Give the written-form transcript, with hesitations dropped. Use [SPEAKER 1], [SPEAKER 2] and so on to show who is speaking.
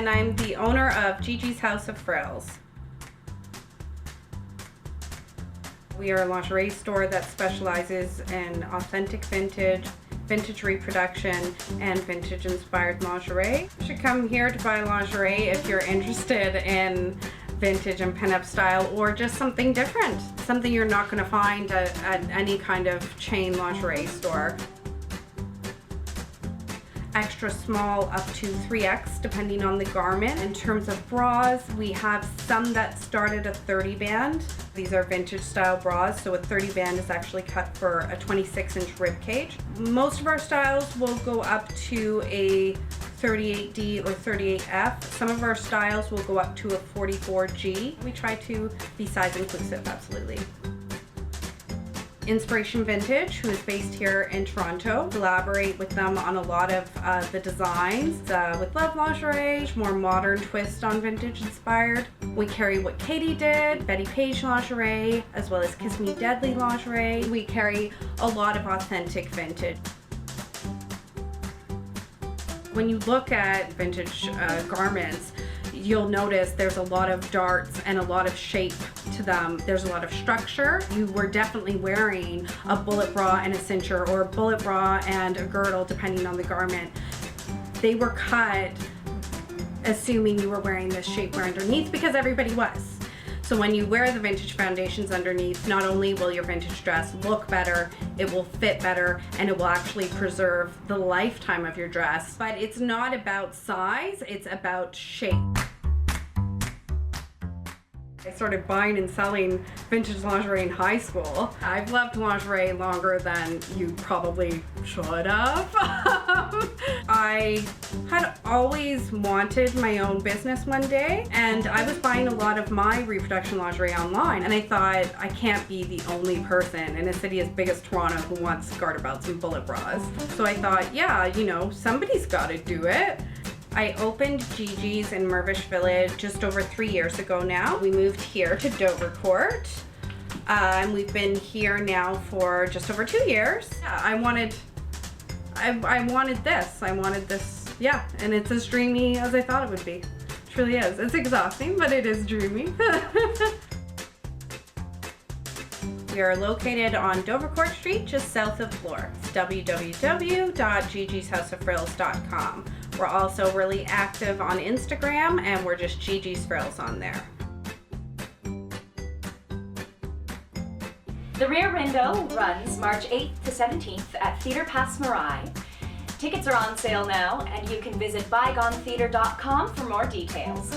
[SPEAKER 1] and I'm the owner of Gigi's House of Frills. We are a lingerie store that specializes in authentic vintage, vintage reproduction, and vintage inspired lingerie. You should come here to buy lingerie if you're interested in vintage and pinup style, or just something different, something you're not going to find at any kind of chain lingerie store. Extra small up to 3X depending on the garment. In terms of bras, we have some that start at a 30 band. These are vintage style bras, so a 30 band is actually cut for a 26-inch rib cage. Most of our styles will go up to a 38D or 38F. Some of our styles will go up to a 44G. We try to be size inclusive, absolutely. Inspiration Vintage, who is based here in Toronto. Collaborate with them on a lot of the designs with Love Lingerie, more modern twist on vintage inspired. We carry what Katie did, Betty Page lingerie, as well as Kiss Me Deadly lingerie. We carry a lot of authentic vintage. When you look at vintage garments, you'll notice there's a lot of darts and a lot of shape to them. There's a lot of structure. You were definitely wearing a bullet bra and a cincher, or a bullet bra and a girdle, depending on the garment. They were cut assuming you were wearing this shapewear underneath, because everybody was. So when you wear the vintage foundations underneath, not only will your vintage dress look better, it will fit better, and it will actually preserve the lifetime of your dress. But it's not about size, it's about shape. I started buying and selling vintage lingerie in high school. I've loved lingerie longer than you probably should have. I had always wanted my own business one day, and I was buying a lot of my reproduction lingerie online, and I thought, I can't be the only person in a city as big as Toronto who wants garter belts and bullet bras. So I thought, yeah, you know, somebody's got to do it. I opened Gigi's in Mirvish Village just over 3 years ago now. We moved here to Dovercourt, and we've been here now for just over 2 years. Yeah, I wanted this, yeah, and it's as dreamy as I thought it would be. It truly is. It's exhausting, but it is dreamy. We are located on Dovercourt Street, just south of Bloor. It's www.gigishouseoffrills.com. We're also really active on Instagram, and we're just Gigis Frills on there.
[SPEAKER 2] The Rear Window runs March 8th to 17th at Theatre Passe Muraille. Tickets are on sale now, and you can visit bygonetheatre.com for more details.